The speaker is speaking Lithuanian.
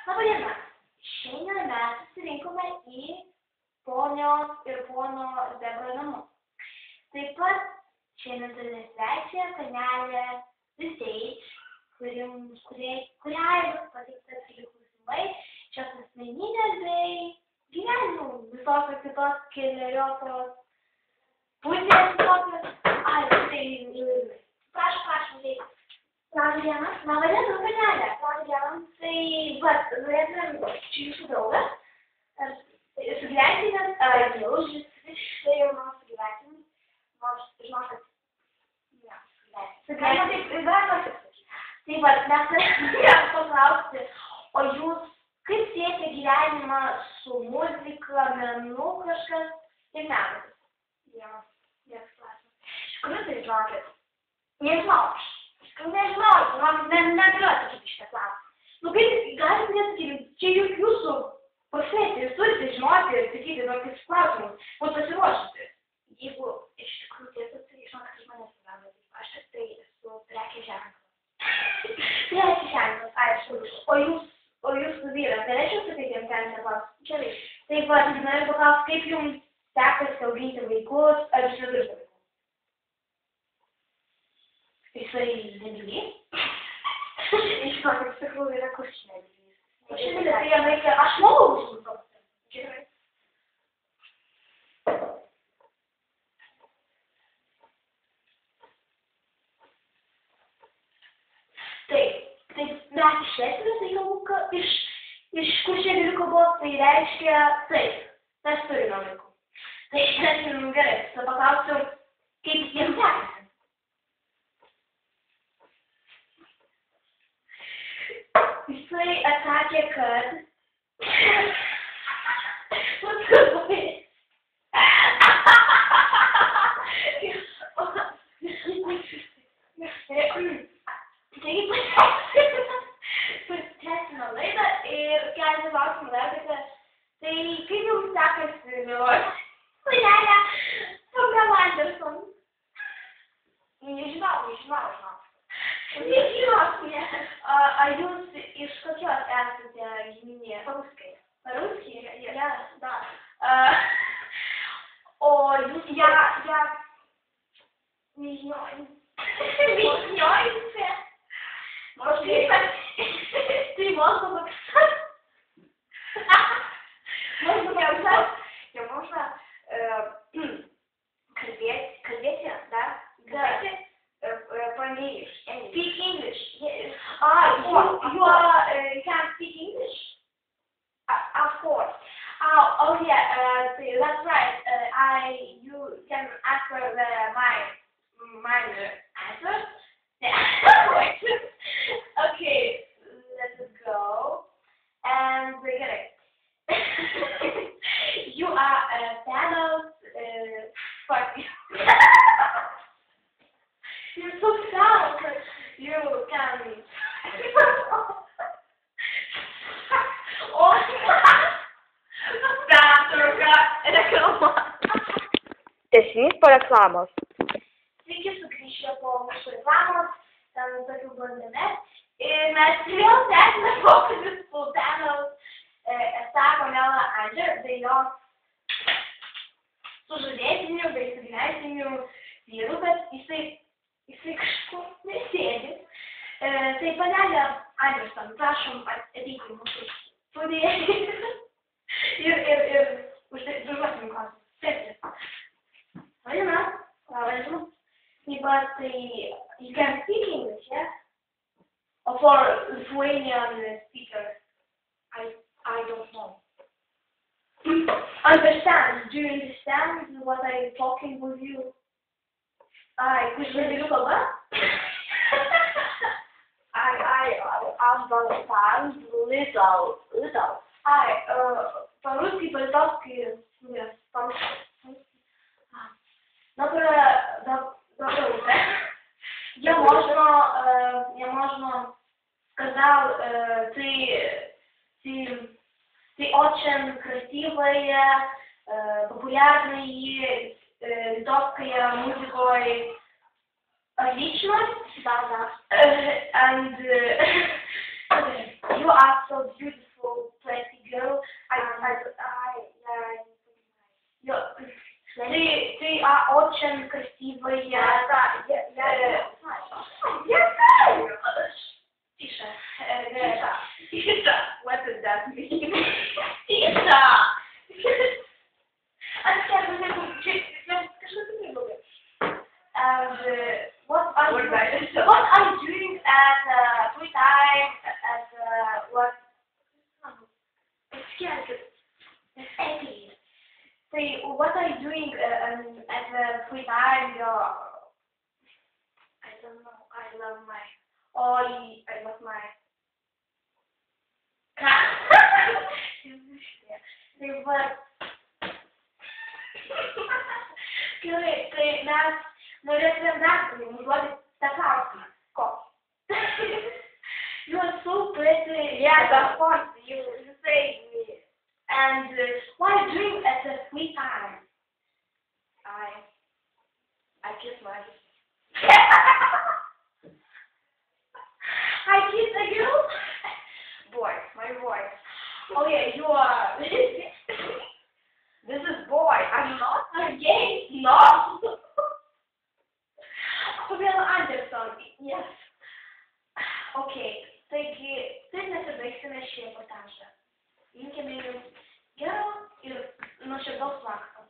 Labą dieną. Šiandien mes susirinkome į ponios ir pono Zebro namus. Taip pat šiandien turime svečią, panelę The Sage, kuriai bus pateiktas keli klausimai šios asmeninės bei gyvenimo visos ir kitos keleriopos pusės tokios. Prašom, tai. Labą dieną, panelė. Labą dieną. Tai, norėtumėm čia jūsų draugas. Sugyventinės, jau visiškai jau mano sugyventinės. Nors, žinau, kad... Ne, sugyventinės. Tai, mes norėtumėm paklausti, o jūs kaip siejate gyvenimą su muzika, menu kažkas ir menas? Jo, klausimas. Iš kurių tai žinokit? Nežinau. Man negaliu atsakyti šitą klausimą. Kaip galit nesakyti, čia jūsų profesija, jūs turite žinoti ir sakyti tokius klausimus, būtų pasiruošusi. Jeigu iš tikrųjų tiesa, tai žinokit, iš manęs gyvena, aš tai esu prekės ženklas. Prekės ženklas, aišku. O jūsų vyras, galėčiau sakyti jums keletą klausimų? Gerai. Taip pat, noriu paklausti, kaip jums sekasi auginti vaikus, ar jūs neturite vaikų? Jisai nedžiugys? Žinokit, iš tikrųjų yra kur čia nedžiugys. Tai jam reikia, aš manau, užsimtų. Gerai. Taip, mes išleisime tai kalbą iš kur čia galiu kalbos, tai reiškia taip, mes turime vaikų. Tai gerai, tada paklausiu, kaip jiems sekasi. Jisai atsakė, kad... Pasiteisino laidą ir keletą klausimų davėte. Tai kaip jums sekasi, mieloji? Panelė, Pamela Anderson. Nežinau. А jūs iš kokios esate giminės? По-русски? Да. О, jūs Мизнёйте? Ты можно написать? Можно написать? Можно kalbėti, да? Speak English. Yes. You can speak English? Of course. Oh yeah, that's right. You can answer my answer. Okay, let's go. And we get it. You are Thanos. Fuck. You're so proud. You can. Tęsinys po reklamos. Sveiki sugrįžę po mūsų reklamos, ten tokių bandėme. Ir mes vėl tęsime pokalbį su Thanos Pamela Anderson, bei jos sužadėtiniu, bei sugyventiniu vyru, bet jisai kažkur nesėdi. Tai panelė Anderson, prašom ateiti į mūsų studiją ir užduosim klausimą. Sėdė. Labą but you can speak English, yeah? Or for Lithuanian speakers, I don't know. Understand? Do you understand what I'm talking with you? Which galiu kalba? I understand little. По-русски, по-литовски, Доброе утро. Я можно сказал, ты очень красивая, популярная, литовская музыкой личность. Да. And You are so beautiful, pretty girl. Ты очень красивая. Я знаю. Тише. Тише. What does that mean? Тише. Скажи ты мне, what are you doing at free time? At what? What are you doing at free time? I don't know. I love my. I love my. You are so pretty. Yes, of course. You say me. And what are you doing at the free time? I kiss my. I kiss a girl? Boy, my boy. Oh yeah, you are. This is boy. I'm not. I'm gay. No. Pamela Anderson. Yes. Okay. Ты на себе ще ще потанше. Він кемію. Girl, ну ще до флаг.